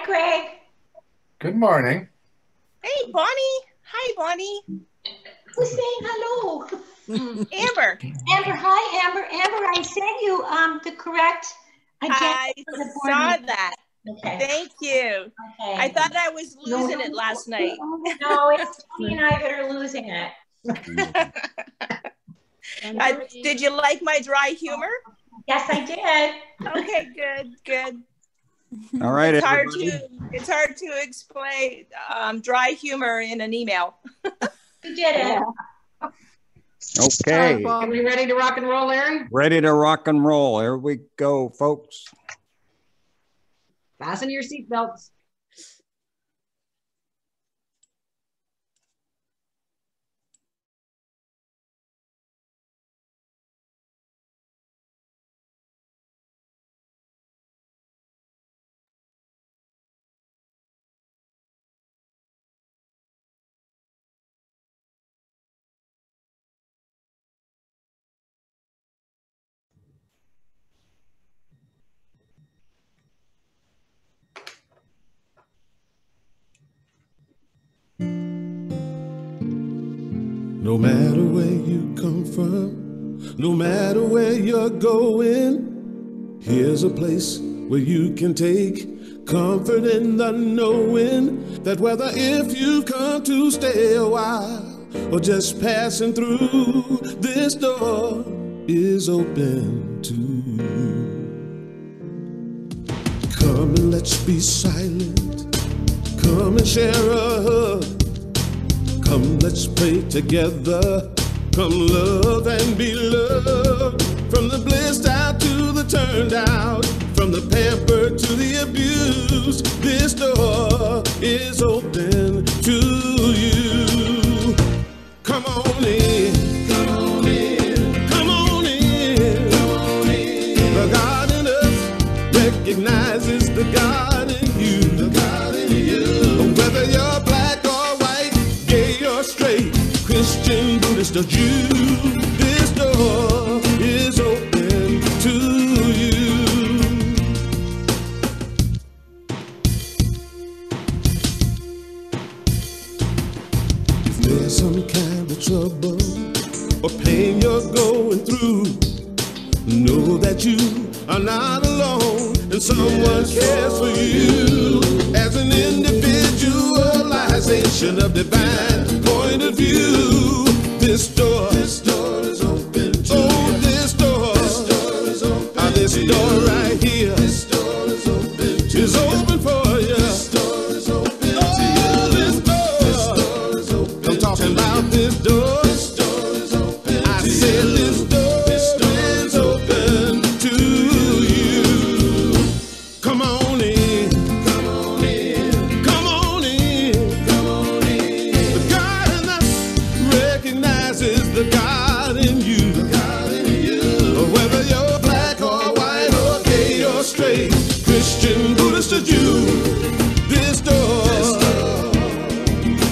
Greg. Good morning. Hey, Bonnie. Hi, Bonnie. Who's saying hello? Amber. Amber, hi, Amber. Amber, I sent you the correct agenda I for the board saw meeting. that. Okay. Thank you. Okay. I thought I was losing it last night. No, it's Tony and I that are losing it. Did you like my dry humor? Yes, I did. Okay, good. All right, it's hard to explain dry humor in an email. You did it. Okay. Are we ready to rock and roll, Larry? Ready to rock and roll. Here we go, folks. Fasten your seatbelts. No matter where you come from, no matter where you're going, here's a place where you can take comfort in the knowing that whether if you come to stay a while or just passing through, this door is open to you. Come and let's be silent. Come and share a hug. Come, let's pray together. Come, love and be loved. From the blissed out to the turned out, from the pampered to the abused, this door is open to you. Come on in. Come on in. Come on in. Come on in. The God in us recognizes the God in you. The God in you. Whether you're black or white, gay or straight, Christian, Buddhist or Jew, this door is open to you. If there's some kind of trouble or pain you're going through, know that you are not alone and someone cares for you. As an individualization of divine point of view, this door is open to you. This door is open. This door right here, this door is open for you. This door is open to you. This door is open. I'm talking about this door. This door is open. I said this door is open to you. Come on in. Come on in. Come on in. Come on in. The God in us recognizes the God in you. The God in you. Whether you're black or white or gay or straight, Christian, Buddhist or Jew, this door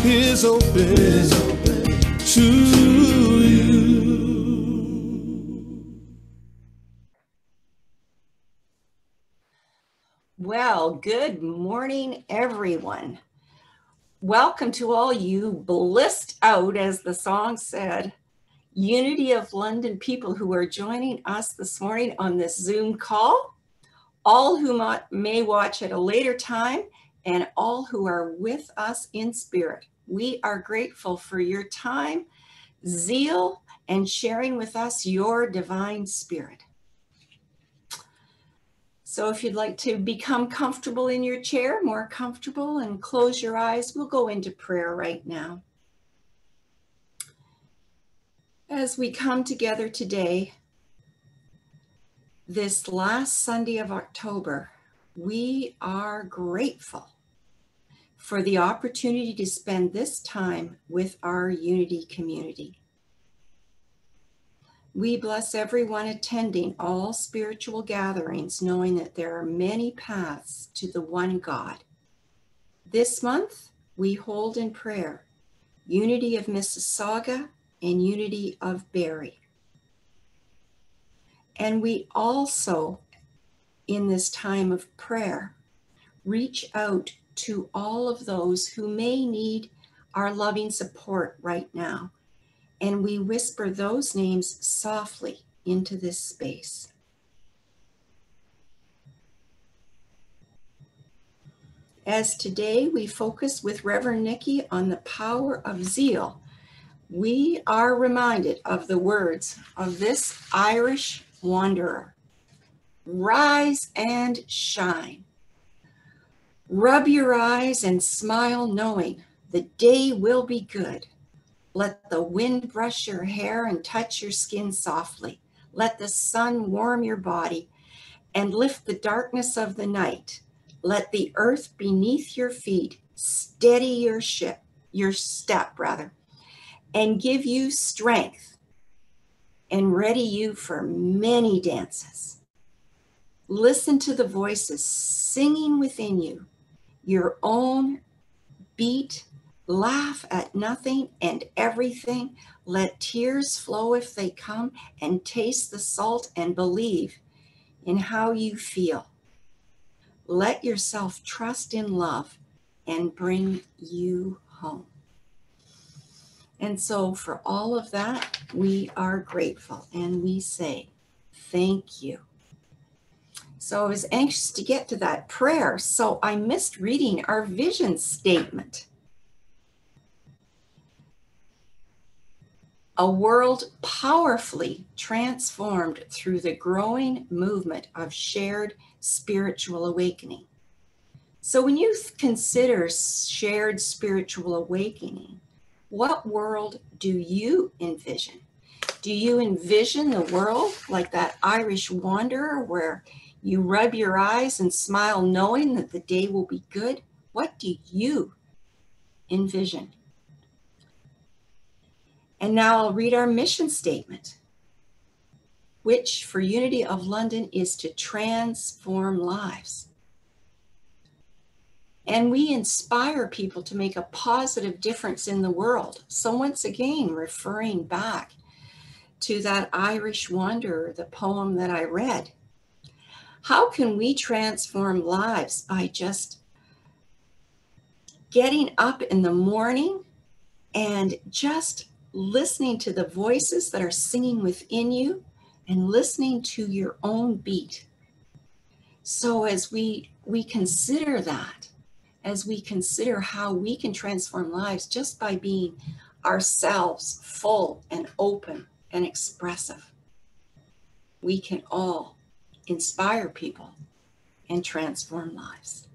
is open to you. Well, good morning, everyone. Welcome to all you blissed out, as the song said, Unity of London people who are joining us this morning on this Zoom call, all who may watch at a later time, and all who are with us in spirit. We are grateful for your time, zeal, and sharing with us your divine spirit. So if you'd like to become comfortable in your chair, more comfortable, and close your eyes, we'll go into prayer right now. As we come together today, this last Sunday of October, we are grateful for the opportunity to spend this time with our Unity community. We bless everyone attending all spiritual gatherings, knowing that there are many paths to the one God. This month, we hold in prayer Unity of Mississauga and Unity of Barrie. And we also, in this time of prayer, reach out to all of those who may need our loving support right now. And we whisper those names softly into this space. As today we focus with Reverend Nickie on the power of zeal, we are reminded of the words of this Irish wanderer. Rise and shine. Rub your eyes and smile knowing the day will be good. Let the wind brush your hair and touch your skin softly. Let the sun warm your body and lift the darkness of the night. Let the earth beneath your feet steady your step, and give you strength and ready you for many dances. Listen to the voices singing within you, your own beat. Laugh at nothing and everything. Let tears flow if they come, and taste the salt and believe in how you feel. Let yourself trust in love and bring you home. And so for all of that, we are grateful and we say, thank you. So I was anxious to get to that prayer, so I missed reading our vision statement. A world powerfully transformed through the growing movement of shared spiritual awakening. So when you consider shared spiritual awakening, what world do you envision? Do you envision the world like that Irish wanderer where you rub your eyes and smile knowing that the day will be good? What do you envision? And now I'll read our mission statement, which for Unity of London is to transform lives. And we inspire people to make a positive difference in the world. So once again, referring back to that Irish wanderer, the poem that I read. How can we transform lives? By just getting up in the morning and just listening to the voices that are singing within you and listening to your own beat. So as we consider that, as we consider how we can transform lives just by being ourselves, full and open and expressive, we can all inspire people and transform lives.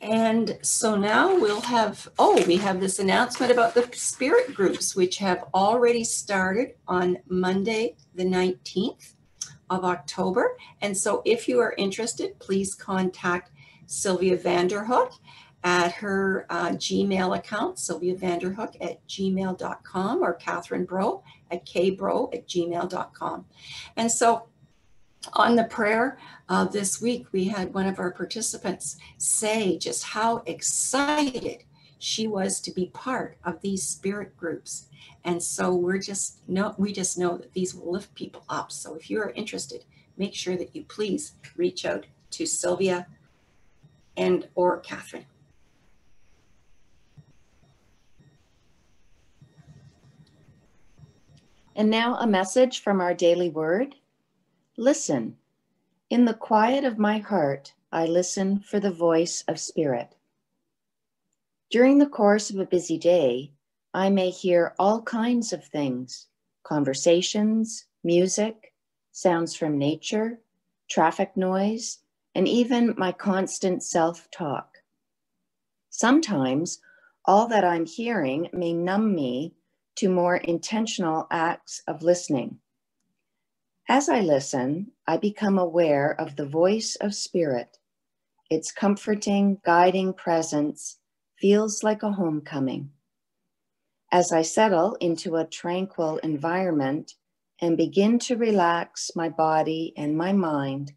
And so now we'll have, we have this announcement about the spirit groups, which have already started on Monday, the 19th of October. And so if you are interested, please contact Sylvia Vanderhook at her Gmail account, sylviavanderhook@gmail.com, or Catherine Bro at kbro@gmail.com. And so on the prayer this week, we had one of our participants say just how excited she was to be part of these spirit groups. And so we just know that these will lift people up. So if you are interested, make sure that you please reach out to Sylvia and or Catherine. And now a message from our daily word. Listen. In the quiet of my heart, I listen for the voice of spirit. During the course of a busy day, I may hear all kinds of things: conversations, music, sounds from nature, traffic noise, and even my constant self-talk. Sometimes all that I'm hearing may numb me to more intentional acts of listening. As I listen, I become aware of the voice of spirit. Its comforting, guiding presence feels like a homecoming. As I settle into a tranquil environment and begin to relax my body and my mind,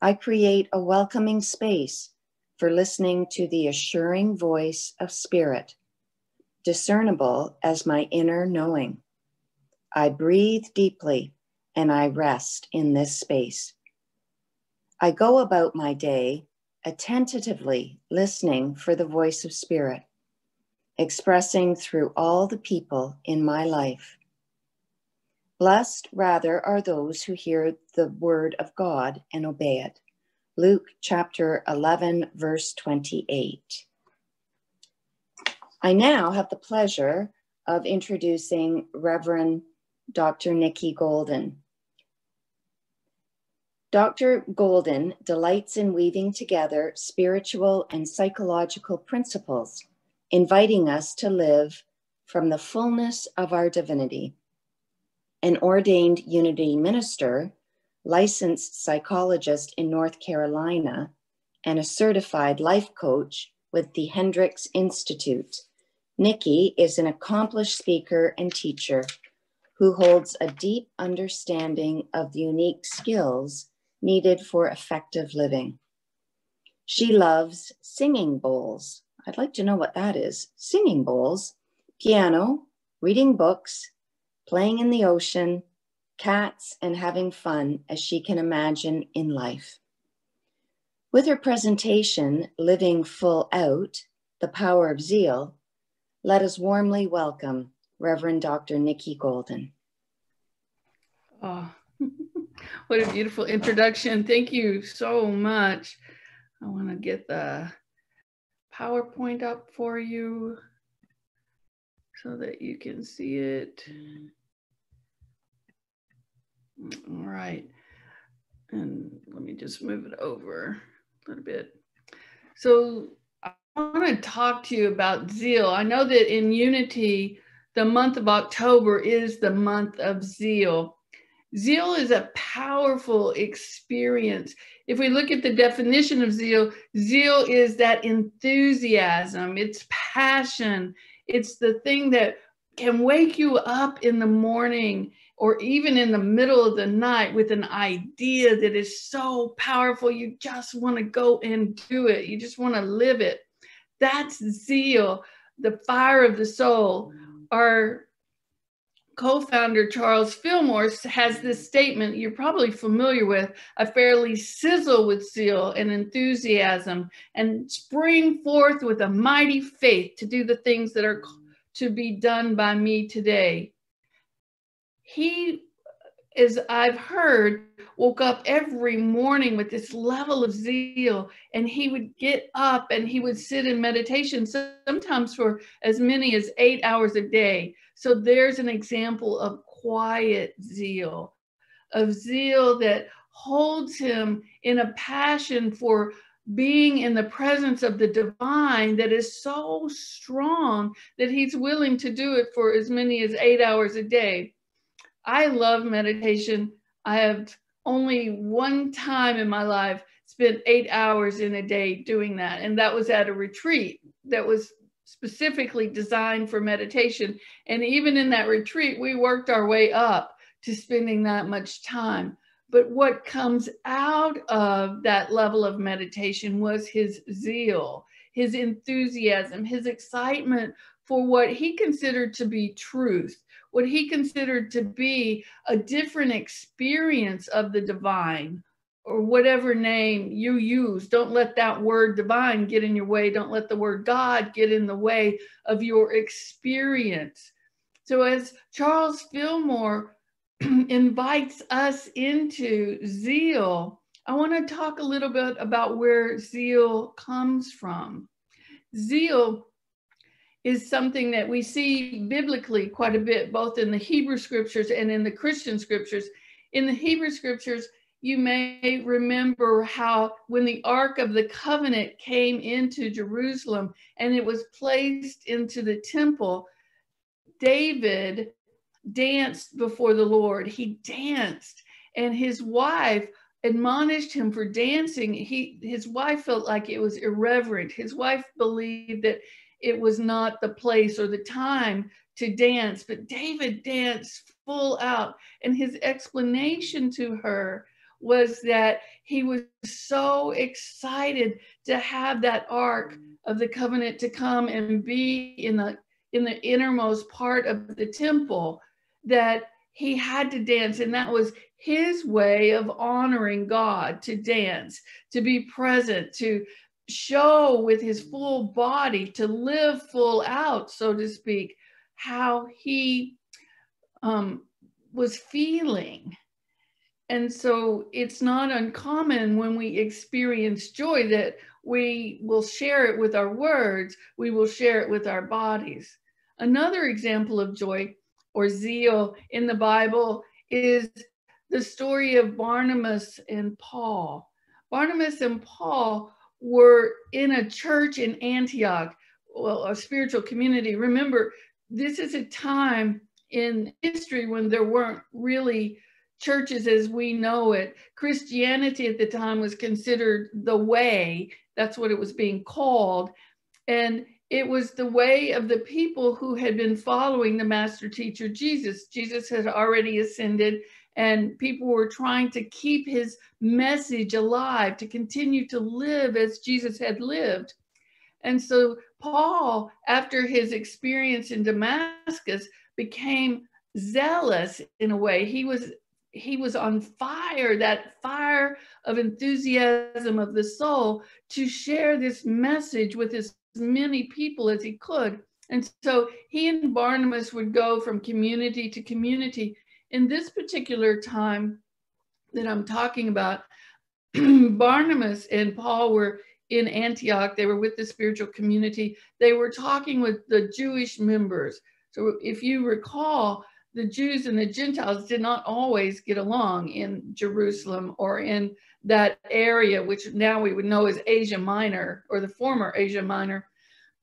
I create a welcoming space for listening to the assuring voice of spirit, discernible as my inner knowing. I breathe deeply and I rest in this space. I go about my day attentively listening for the voice of Spirit, expressing through all the people in my life. Blessed rather are those who hear the word of God and obey it. Luke chapter 11, verse 28. I now have the pleasure of introducing Rev Dr. Nickie Golden. Dr. Golden delights in weaving together spiritual and psychological principles, inviting us to live from the fullness of our divinity. An ordained Unity minister, licensed psychologist in North Carolina, and a certified life coach with the Hendricks Institute, Nickie is an accomplished speaker and teacher who holds a deep understanding of the unique skills needed for effective living. She loves singing bowls. I'd like to know what that is. Singing bowls, piano, reading books, playing in the ocean, cats, and having fun as she can imagine in life. With her presentation, Living Full Out, The Power of Zeal, let us warmly welcome Reverend Dr. Nickie Golden. Oh, what a beautiful introduction. Thank you so much. I want to get the PowerPoint up for you so that you can see it. All right. And let me just move it over a little bit. So I want to talk to you about Zeal. I know that in Unity, the month of October is the month of Zeal. Zeal is a powerful experience. If we look at the definition of zeal, zeal is that enthusiasm, it's passion, it's the thing that can wake you up in the morning or even in the middle of the night with an idea that is so powerful, you just want to go and do it. You just want to live it. That's zeal, the fire of the soul. Our co-founder Charles Fillmore has this statement you're probably familiar with: I fairly sizzle with zeal and enthusiasm and spring forth with a mighty faith to do the things that are to be done by me today. He, as I've heard, woke up every morning with this level of zeal, and he would get up and he would sit in meditation, sometimes for as many as 8 hours a day. So there's an example of quiet zeal, of zeal that holds him in a passion for being in the presence of the divine that is so strong that he's willing to do it for as many as 8 hours a day. I love meditation. I have only one time in my life spent 8 hours in a day doing that. And that was at a retreat that was specifically designed for meditation. And even in that retreat, we worked our way up to spending that much time. But what comes out of that level of meditation was his zeal, his enthusiasm, his excitement for what he considered to be truth, what he considered to be a different experience of the divine, or whatever name you use. Don't let that word divine get in your way. Don't let the word God get in the way of your experience. So as Charles Fillmore invites us into zeal, I want to talk a little bit about where zeal comes from. Zeal is something that we see biblically quite a bit, both in the Hebrew scriptures and in the Christian scriptures. In the Hebrew scriptures, you may remember how when the Ark of the Covenant came into Jerusalem and it was placed into the temple, David danced before the Lord. He danced, and his wife admonished him for dancing. His wife felt like it was irreverent. His wife believed that it was not the place or the time to dance, but David danced full out. And his explanation to her was that he was so excited to have that Ark of the Covenant to come and be in the innermost part of the temple that he had to dance. And that was his way of honoring God, to dance, to be present, to show with his full body, to live full out, so to speak, how he was feeling. And so it's not uncommon when we experience joy that we will share it with our words, we will share it with our bodies. Another example of joy or zeal in the Bible is the story of Barnabas and Paul. Barnabas and Paul were in a church in Antioch, well, a spiritual community. Remember, this is a time in history when there weren't really churches as we know it. Christianity at the time was considered the way. That's what it was being called. And it was the way of the people who had been following the master teacher, Jesus. Jesus had already ascended, and people were trying to keep his message alive, to continue to live as Jesus had lived. And so Paul, after his experience in Damascus, became zealous in a way. He was on fire, that fire of enthusiasm of the soul, to share this message with as many people as he could. And so he and Barnabas would go from community to community. In this particular time that I'm talking about, Barnabas and Paul were in Antioch. They were with the spiritual community. They were talking with the Jewish members. So if you recall, the Jews and the Gentiles did not always get along in Jerusalem or in that area, which now we would know as Asia Minor, or the former Asia Minor.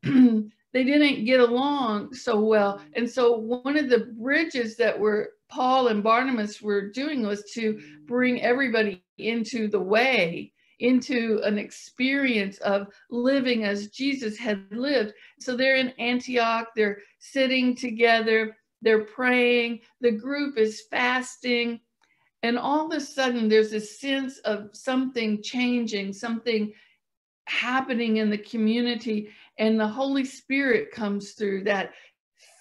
They didn't get along so well. And so one of the bridges that Paul and Barnabas were doing was to bring everybody into the way, into an experience of living as Jesus had lived. So they're in Antioch, they're sitting together, they're praying, the group is fasting, and all of a sudden there's a sense of something changing, something happening in the community, and the Holy Spirit comes through. That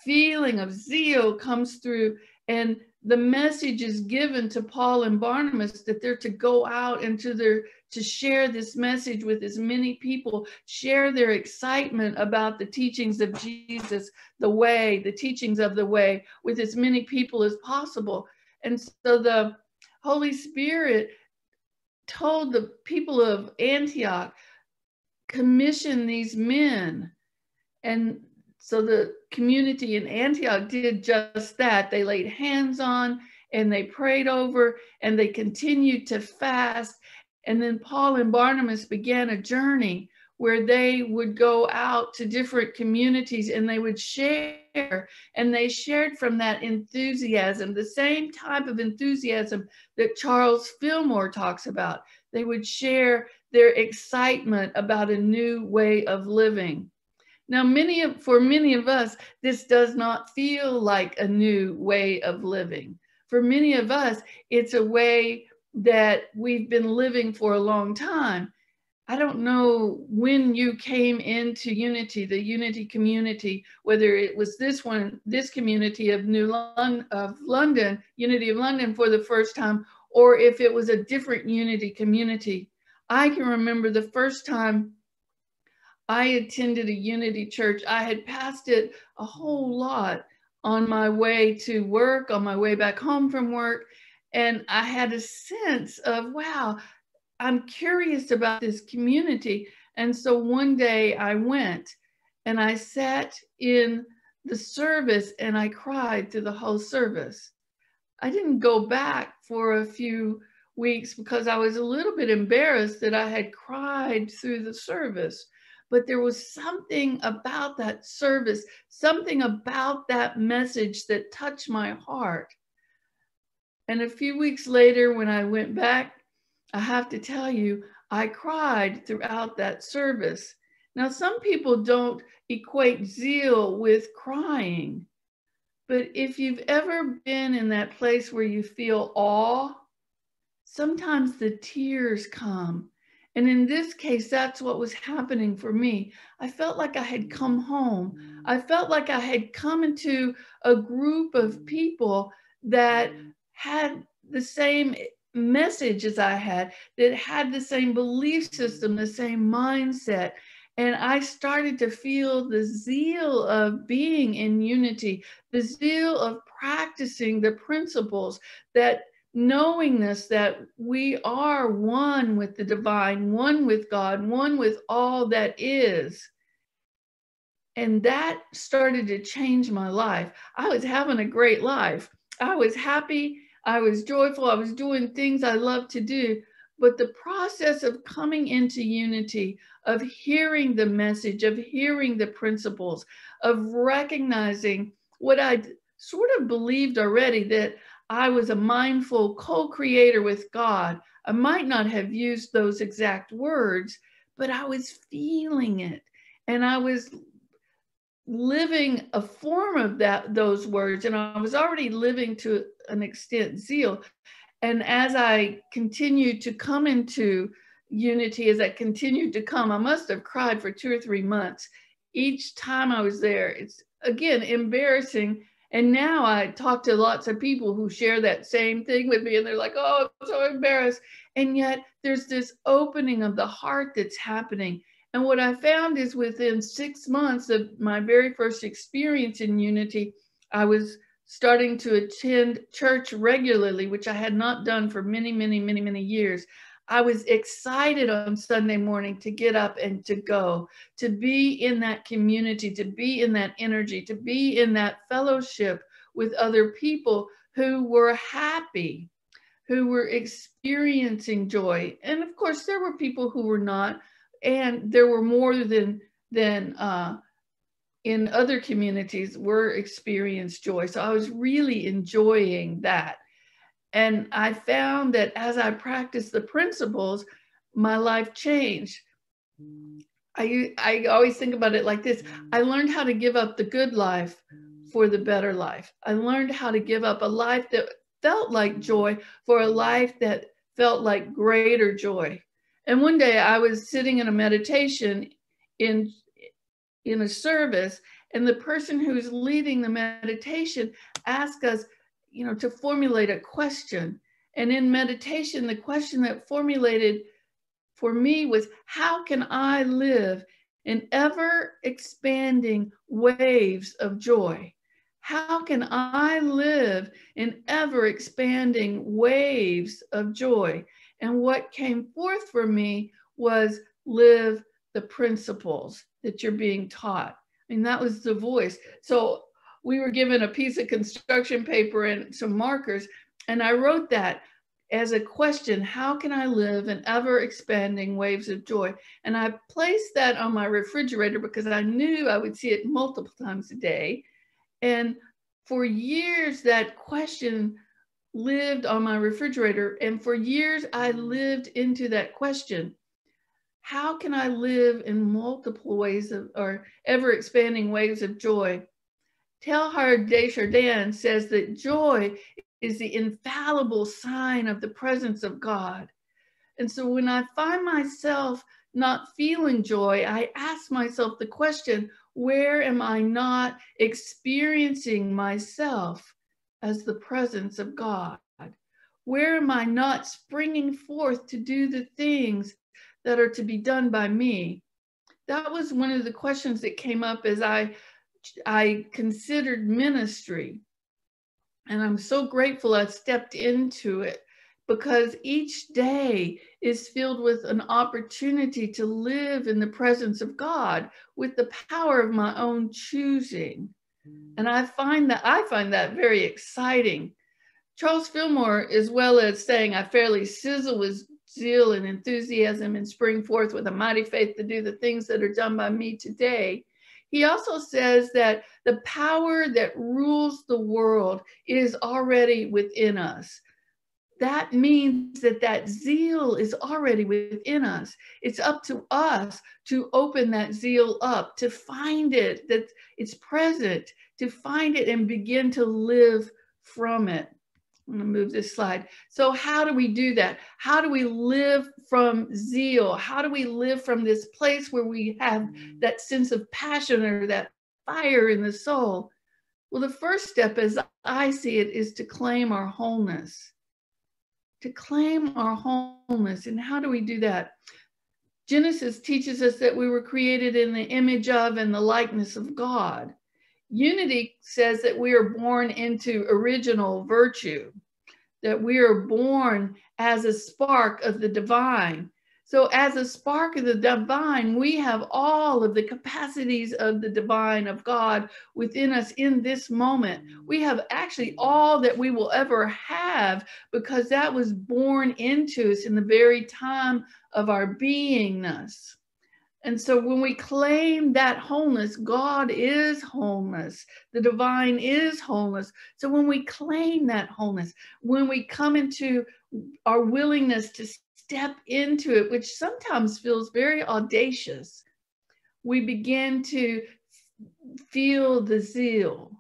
feeling of zeal comes through, and the message is given to Paul and Barnabas that they're to go out and to share this message with as many people, share their excitement about the teachings of Jesus, the way, the teachings of the way, with as many people as possible. And so the Holy Spirit told the people of Antioch, commission these men. And so the community in Antioch did just that. They laid hands on, and they prayed over, and they continued to fast. And then Paul and Barnabas began a journey where they would go out to different communities and they would share. And they shared from that enthusiasm, the same type of enthusiasm that Charles Fillmore talks about. They would share their excitement about a new way of living. Now, for many of us, this does not feel like a new way of living. For many of us, it's a way that we've been living for a long time. I don't know when you came into Unity, the Unity community, whether it was this community of London, Unity of London for the first time, or if it was a different Unity community. I can remember the first time I attended a Unity church. I had passed it a whole lot on my way to work, on my way back home from work. And I had a sense of, wow, I'm curious about this community. And so one day I went and I sat in the service and I cried through the whole service. I didn't go back for a few weeks because I was a little bit embarrassed that I had cried through the service. But there was something about that service, something about that message that touched my heart. And a few weeks later, when I went back, I have to tell you, I cried throughout that service. Now, some people don't equate zeal with crying, but if you've ever been in that place where you feel awe, sometimes the tears come. And in this case, that's what was happening for me. I felt like I had come home. I felt like I had come into a group of people that had the same message as I had, that had the same belief system, the same mindset. And I started to feel the zeal of being in unity, the zeal of practicing the principles, that knowingness that we are one with the divine, one with God, one with all that is. And that started to change my life. I was having a great life. I was happy. I was joyful. I was doing things I love to do. But the process of coming into unity, of hearing the message, of hearing the principles, of recognizing what I sort of believed already, that I was a mindful co-creator with God. I might not have used those exact words, but I was feeling it. And I was living a form of those words. And I was already living to an extent zeal. And as I continued to come into unity, as I continued to come, I must have cried for 2 or 3 months. Each time I was there, it's again embarrassing. And now I talk to lots of people who share that same thing with me, and they're like, oh, I'm so embarrassed. And yet there's this opening of the heart that's happening. And what I found is within 6 months of my very first experience in unity, I was starting to attend church regularly, which I had not done for many, many, many, many years. I was excited on Sunday morning to get up and to go, to be in that community, to be in that energy, to be in that fellowship with other people who were happy, who were experiencing joy. And of course, there were people who were not, and there were more than in other communities were experienced joy. So I was really enjoying that. And I found that as I practiced the principles, my life changed. I always think about it like this. I learned how to give up the good life for the better life. I learned how to give up a life that felt like joy for a life that felt like greater joy. And one day I was sitting in a meditation in a service, and the person who's leading the meditation asked us, to formulate a question. And in meditation, the question that formulated for me was, how can I live in ever expanding waves of joy? How can I live in ever expanding waves of joy? And what came forth for me was live the principles that you're being taught. I mean, that was the voice. So we were given a piece of construction paper and some markers, and I wrote that as a question: how can I live in ever expanding waves of joy? And I placed that on my refrigerator because I knew I would see it multiple times a day. And for years, that question lived on my refrigerator. And for years, I lived into that question. How can I live in multiple ways of, or ever expanding waves of joy? Teilhard de Chardin says that joy is the infallible sign of the presence of God. And so when I find myself not feeling joy, I ask myself the question, where am I not experiencing myself as the presence of God? Where am I not springing forth to do the things that are to be done by me? That was one of the questions that came up as I considered ministry. And I'm so grateful I stepped into it, because each day is filled with an opportunity to live in the presence of God with the power of my own choosing. And I find that very exciting. Charles Fillmore, as well as saying, I fairly sizzle with zeal and enthusiasm and spring forth with a mighty faith to do the things that are done by me today. He also says that the power that rules the world is already within us. That means that zeal is already within us. It's up to us to open that zeal up, to find it, that it's present, to find it and begin to live from it. I'm going to move this slide. So how do we do that? How do we live from zeal? How do we live from this place where we have that sense of passion or that fire in the soul? Well, the first step, as I see it, is to claim our wholeness. to claim our wholeness. And how do we do that? Genesis teaches us that we were created in the image of and the likeness of God. Unity says that we are born into original virtue, that we are born as a spark of the divine. So as a spark of the divine, we have all of the capacities of the divine, of God within us in this moment. We have actually all that we will ever have, because that was born into us in the very time of our beingness. And so when we claim that wholeness, God is wholeness, the divine is wholeness. So when we claim that wholeness, when we come into our willingness to step into it, which sometimes feels very audacious, we begin to feel the zeal.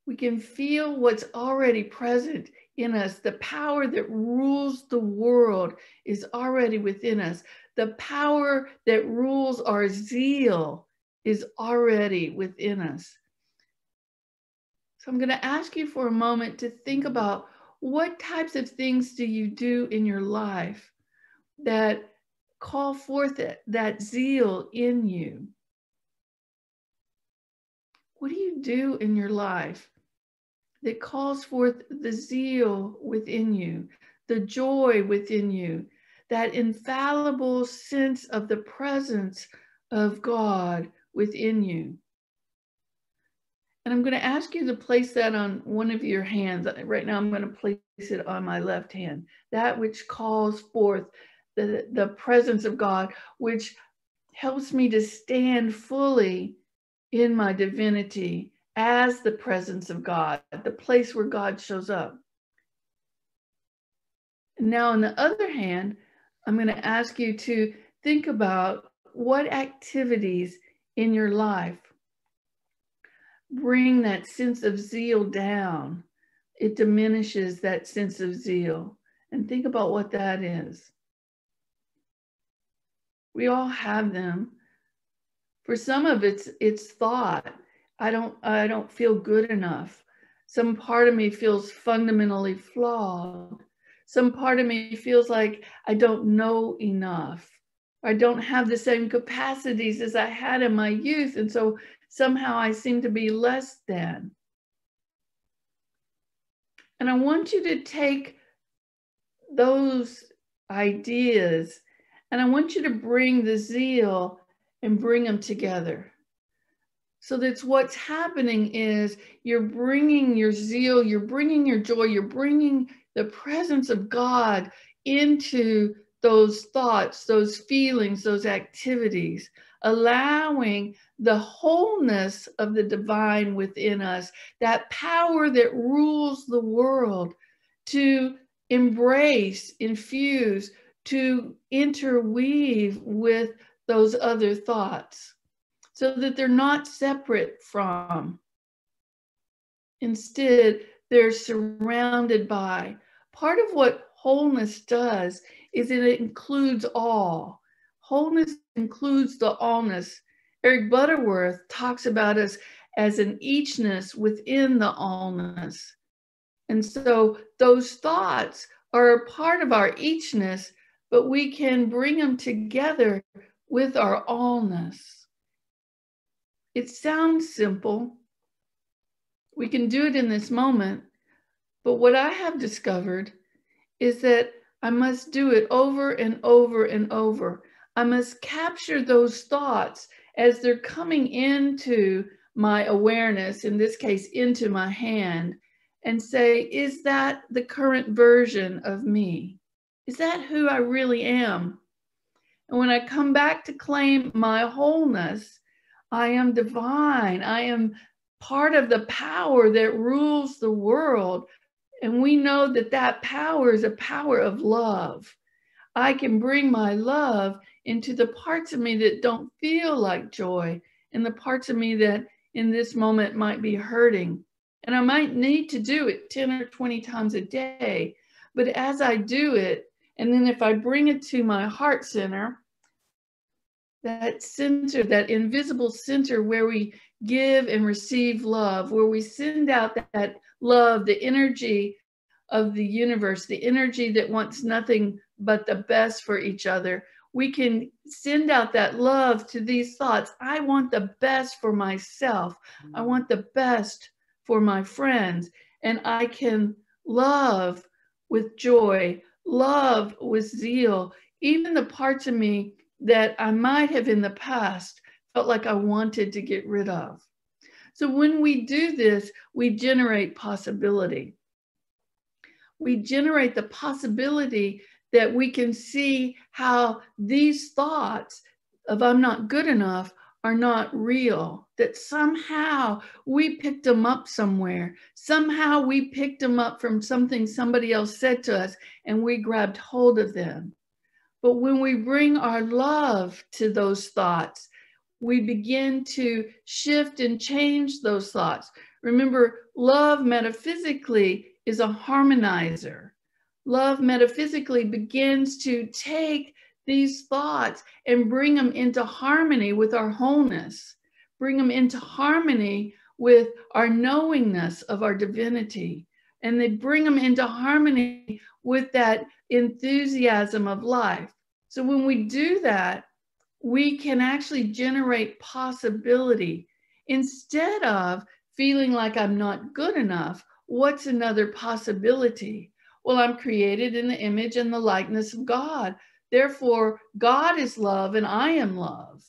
We can feel what's already present in us. The power that rules the world is already within us. The power that rules our zeal is already within us. So I'm going to ask you for a moment to think about, what types of things do you do in your life that call forth that zeal in you? What do you do in your life that calls forth the zeal within you, the joy within you, that infallible sense of the presence of God within you? And I'm going to ask you to place that on one of your hands. Right now, I'm going to place it on my left hand. That which calls forth the presence of God, which helps me to stand fully in my divinity as the presence of God, the place where God shows up. Now, on the other hand, I'm going to ask you to think about what activities in your life bring that sense of zeal down. It diminishes that sense of zeal. And think about what that is. We all have them. For some of it's thought. I don't feel good enough. Some part of me feels fundamentally flawed. Some part of me feels like I don't know enough. I don't have the same capacities as I had in my youth. And so somehow I seem to be less than. And I want you to take those ideas and I want you to bring the zeal and bring them together. So that's what's happening is you're bringing your zeal, you're bringing your joy, you're bringing the presence of God into those thoughts, those feelings, those activities, allowing the wholeness of the divine within us, that power that rules the world, to embrace, infuse, to interweave with those other thoughts so that they're not separate from. Instead, they're surrounded by. Part of what wholeness does is it includes all. Wholeness includes the allness. Eric Butterworth talks about us as an eachness within the allness. And so those thoughts are a part of our eachness, but we can bring them together with our allness. It sounds simple. We can do it in this moment, but what I have discovered is that I must do it over and over and over. I must capture those thoughts as they're coming into my awareness, in this case, into my hand, and say, is that the current version of me? Is that who I really am? And when I come back to claim my wholeness, I am divine. I am part of the power that rules the world. And we know that that power is a power of love. I can bring my love into the parts of me that don't feel like joy, and the parts of me that in this moment might be hurting. And I might need to do it 10 or 20 times a day. But as I do it, and then if I bring it to my heart center, that center, that invisible center where we give and receive love, where we send out that love, the energy of the universe, the energy that wants nothing but the best for each other, we can send out that love to these thoughts. I want the best for myself. I want the best for my friends. And I can love with joy, love with zeal, even the parts of me that I might have in the past felt like I wanted to get rid of. So when we do this, we generate possibility. We generate the possibility that we can see how these thoughts of I'm not good enough are not real, that somehow we picked them up somewhere. Somehow we picked them up from something somebody else said to us and we grabbed hold of them. But when we bring our love to those thoughts, we begin to shift and change those thoughts. Remember, love metaphysically is a harmonizer. Love metaphysically begins to take these thoughts and bring them into harmony with our wholeness, bring them into harmony with our knowingness of our divinity. And they bring them into harmony with that enthusiasm of life. So when we do that, we can actually generate possibility. Instead of feeling like I'm not good enough, what's another possibility? Well, I'm created in the image and the likeness of God. Therefore, God is love and I am love.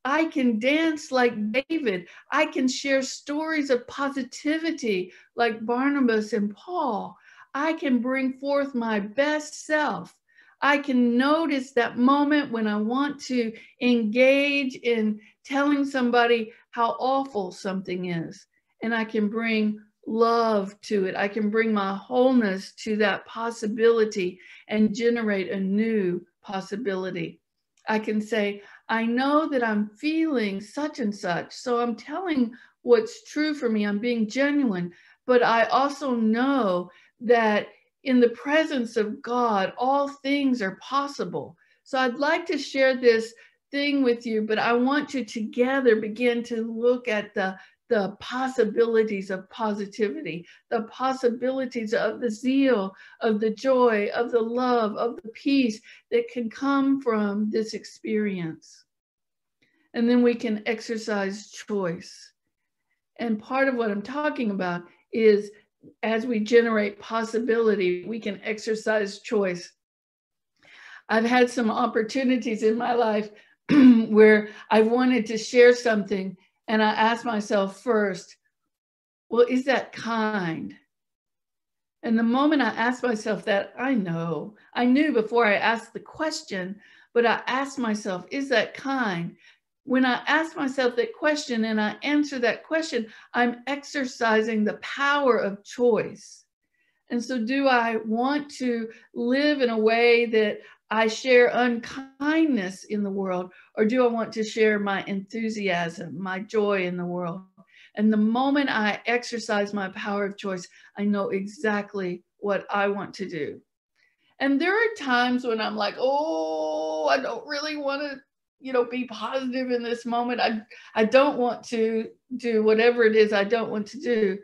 I can dance like David. I can share stories of positivity like Barnabas and Paul. I can bring forth my best self. I can notice that moment when I want to engage in telling somebody how awful something is. And I can bring love to it. I can bring my wholeness to that possibility and generate a new possibility. I can say, I know that I'm feeling such and such, so I'm telling what's true for me. I'm being genuine, but I also know that in the presence of God, all things are possible. So I'd like to share this thing with you, but I want to together begin to look at the possibilities of positivity, the possibilities of the zeal, of the joy, of the love, of the peace that can come from this experience. And then we can exercise choice. And part of what I'm talking about is as we generate possibility, we can exercise choice. I've had some opportunities in my life where I wanted to share something and I asked myself first, well, is that kind? And the moment I asked myself that, I knew before I asked the question, but I asked myself, is that kind? When I ask myself that question and I answer that question, I'm exercising the power of choice. And so do I want to live in a way that I share unkindness in the world, or do I want to share my enthusiasm, my joy in the world? And the moment I exercise my power of choice, I know exactly what I want to do. And there are times when I'm like, oh, I don't really want to be positive in this moment. I don't want to do whatever it is I don't want to do.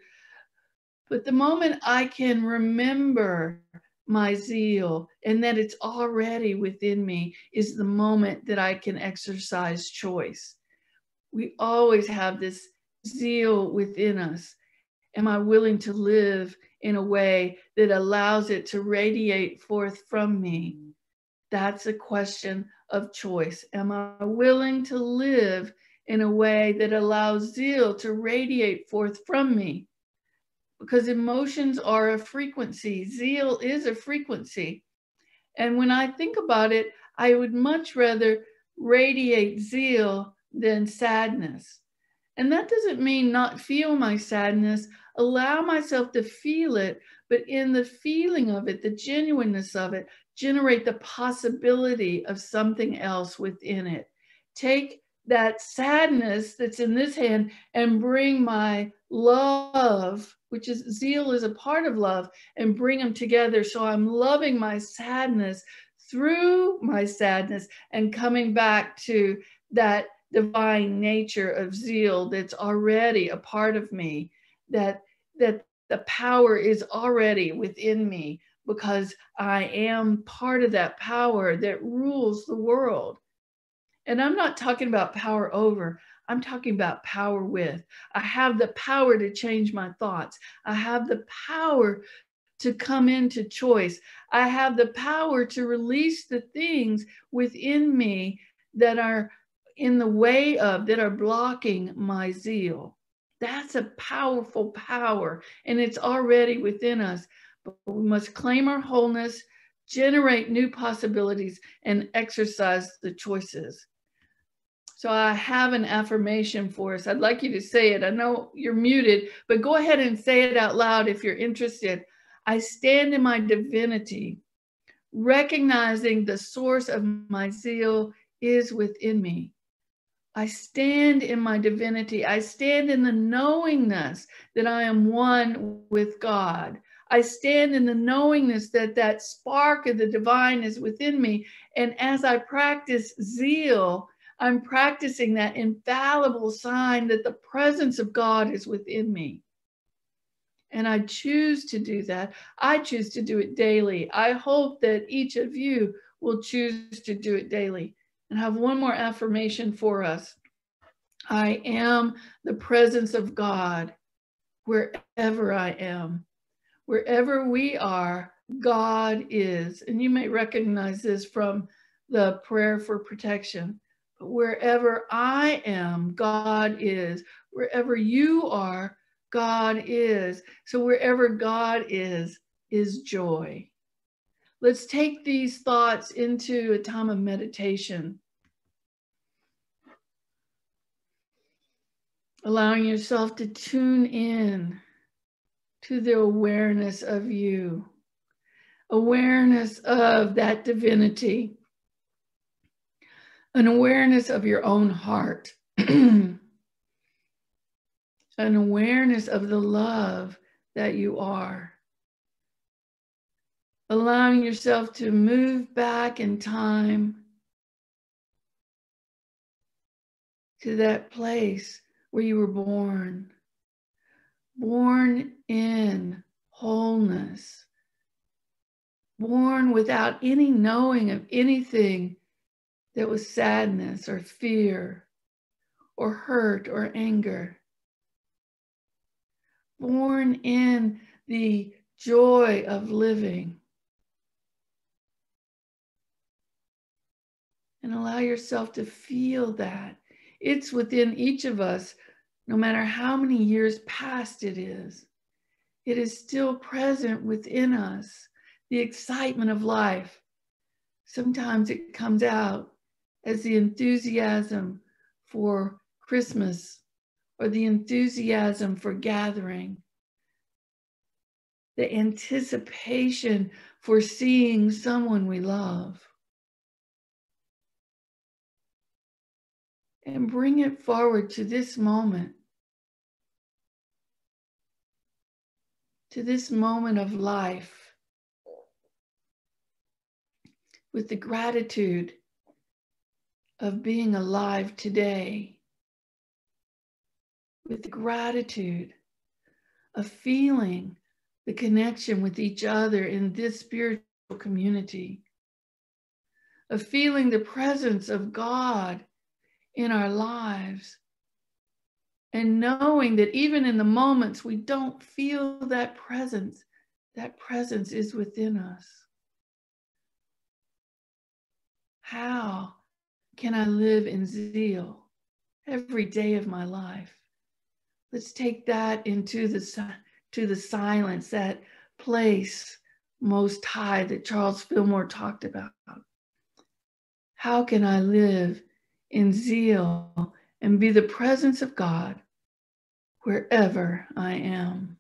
But the moment I can remember my zeal and that it's already within me is the moment that I can exercise choice. We always have this zeal within us. Am I willing to live in a way that allows it to radiate forth from me? That's a question of choice. Am I willing to live in a way that allows zeal to radiate forth from me? Because emotions are a frequency. Zeal is a frequency. And when I think about it, I would much rather radiate zeal than sadness. And that doesn't mean not feel my sadness, allow myself to feel it, but in the feeling of it, the genuineness of it, generate the possibility of something else within it. Take that sadness that's in this hand and bring my love, which is zeal is a part of love, and bring them together. So I'm loving my sadness through my sadness and coming back to that divine nature of zeal that's already a part of me, that The power is already within me because I am part of that power that rules the world. And I'm not talking about power over, I'm talking about power with. I have the power to change my thoughts. I have the power to come into choice. I have the power to release the things within me that are in the way of, that are blocking my zeal. That's a powerful power, and it's already within us. But we must claim our wholeness, generate new possibilities, and exercise the choices. So I have an affirmation for us. I'd like you to say it. I know you're muted, but go ahead and say it out loud if you're interested. I stand in my divinity, recognizing the source of my zeal is within me. I stand in my divinity. I stand in the knowingness that I am one with God. I stand in the knowingness that that spark of the divine is within me. And as I practice zeal, I'm practicing that infallible sign that the presence of God is within me. And I choose to do that. I choose to do it daily. I hope that each of you will choose to do it daily. And I have one more affirmation for us. I am the presence of God wherever I am. Wherever we are, God is. And you may recognize this from the prayer for protection. But wherever I am, God is. Wherever you are, God is. So wherever God is joy. Let's take these thoughts into a time of meditation. Allowing yourself to tune in to the awareness of you, awareness of that divinity, an awareness of your own heart, an awareness of the love that you are. Allowing yourself to move back in time to that place where you were born in wholeness, born without any knowing of anything that was sadness or fear or hurt or anger, born in the joy of living. And allow yourself to feel that. It's within each of us, no matter how many years past it is still present within us. The excitement of life. Sometimes it comes out as the enthusiasm for Christmas or the enthusiasm for gathering. The anticipation for seeing someone we love. And bring it forward to this moment. To this moment of life. With the gratitude of being alive today. With the gratitude of feeling the connection with each other in this spiritual community. Of feeling the presence of God in our lives, and knowing that even in the moments we don't feel that presence is within us. How can I live in zeal every day of my life? Let's take that into the silence, that place most high that Charles Fillmore talked about. How can I live in zeal and be the presence of God wherever I am?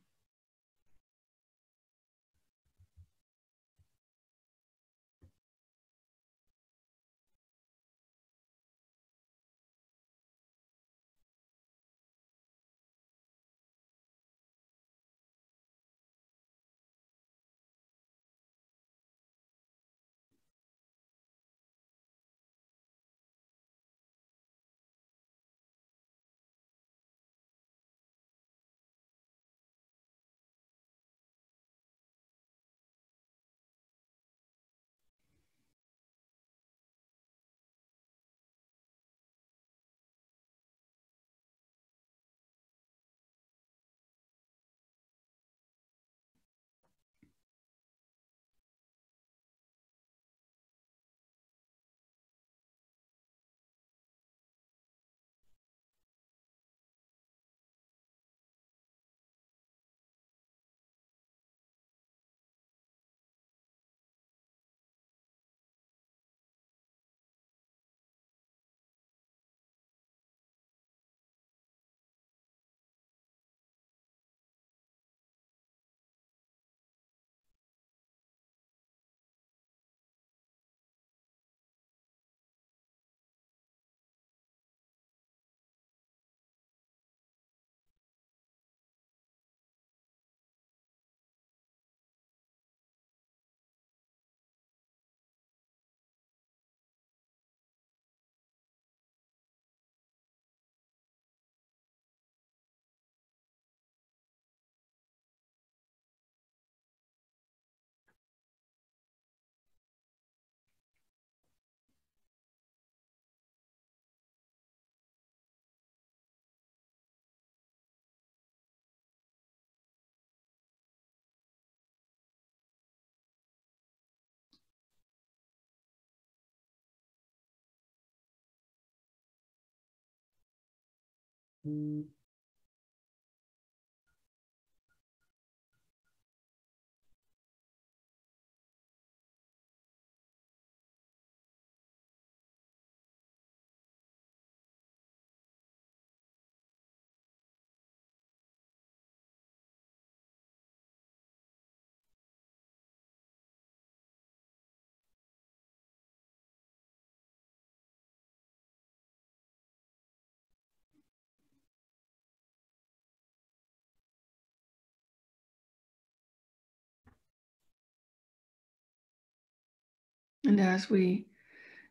And as we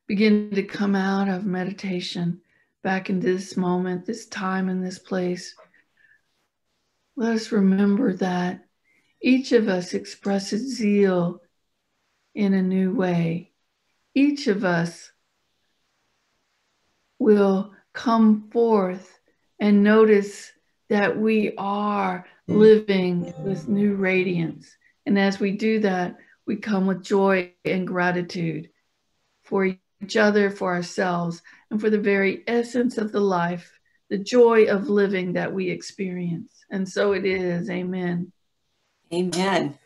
begin to come out of meditation back in this moment, this time, and this place, let us remember that each of us expresses zeal in a new way. Each of us will come forth and notice that we are living with new radiance. And as we do that, we come with joy and gratitude for each other, for ourselves, and for the very essence of the life, the joy of living that we experience. And so it is. Amen. Amen.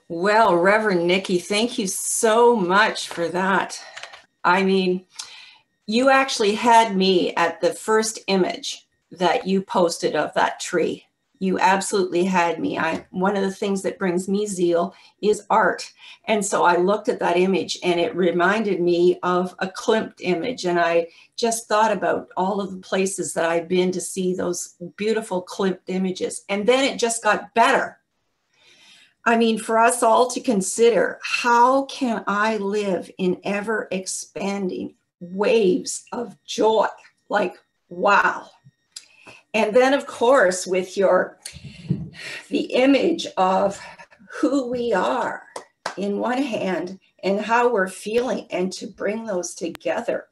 Well, Reverend Nickie, thank you so much for that. I mean, you actually had me at the first image that you posted of that tree. You absolutely had me. One of the things that brings me zeal is art. And so I looked at that image and it reminded me of a Klimt image. And I just thought about all of the places that I've been to see those beautiful Klimt images. And then it just got better. I mean, for us all to consider, how can I live in ever expanding waves of joy? Like, wow. And then, of course, with the image of who we are in one hand and how we're feeling, and to bring those together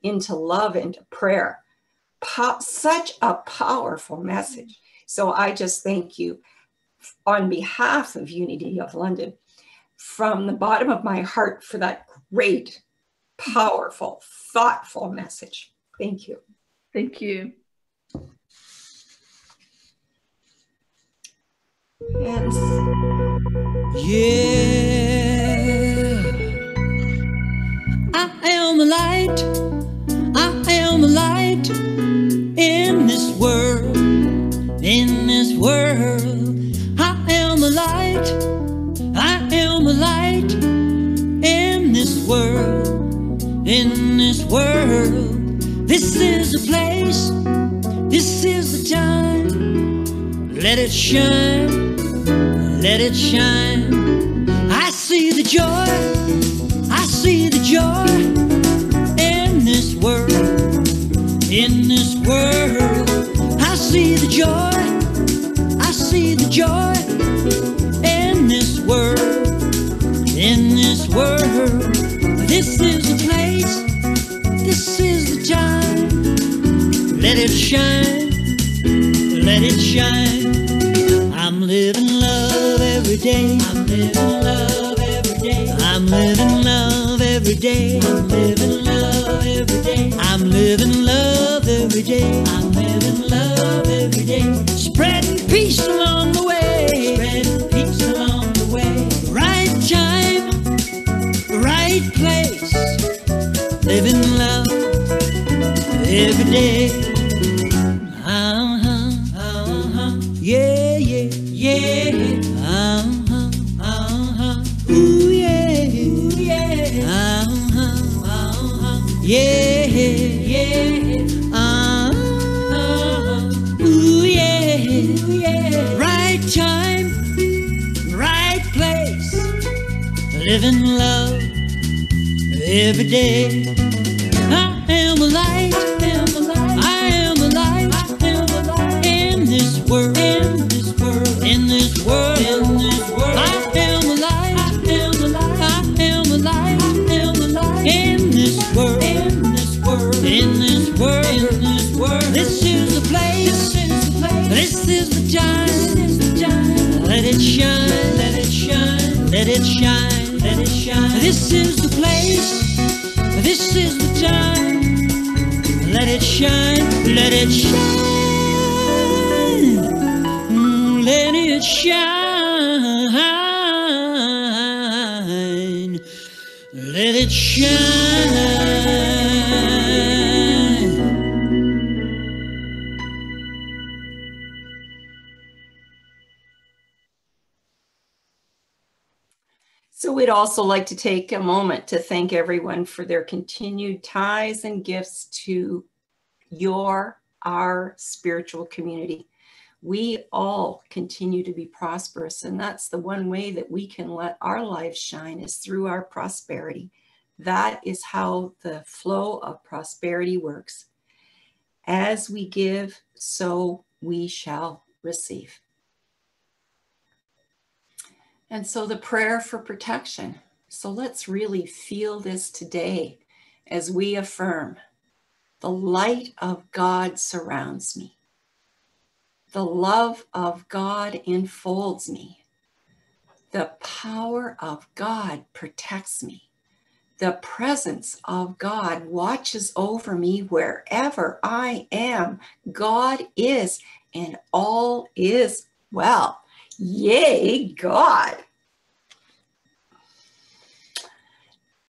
into love and to prayer. Such a powerful message. So I just thank you on behalf of Unity of London from the bottom of my heart for that great, powerful, thoughtful message. Thank you. Thank you. And yeah, I am the light. I am the light in this world. In this world, I am the light. I am the light in this world. In this world, this is the place. This is the time. Let it shine. Let it shine. I see the joy. I see the joy in this world. In this world, I see the joy. I see the joy in this world. In this world, this is the place. This is the time. Let it shine. Let it shine. I'm living love every day. I'm living love every day. I'm living love every day. I'm living love every day. I'm living love every day. I'm living love every day. Spreading peace along the way. Spreading peace along the way. Right time, right place. Living love every day. Yeah, yeah, yeah. Ooh, yeah, ooh, yeah. Yeah, yeah. Ooh, yeah, ooh, yeah. Right time, right place. Living love every day. I am a light. I am a light. I am a light. I am a light in this world. In this world. In this world. In this world. I am a light. I am a light. I am a light. I am a light in this world. In this world. In this world. In this world. This is the place. This is the place. This is the time. This is the time. Let it shine. Let it shine. Let it shine. Let it shine. This is the place. This is the time. Let it shine. Let it shine. it shine. Let it shine. So we'd also like to take a moment to thank everyone for their continued ties and gifts to our spiritual community. We all continue to be prosperous, and that's the one way that we can let our lives shine is through our prosperity. That is how the flow of prosperity works. As we give, so we shall receive. And so the prayer for protection. So let's really feel this today as we affirm, the light of God surrounds me. The love of God enfolds me. The power of God protects me. The presence of God watches over me wherever I am. God is, and all is well. Yay, God.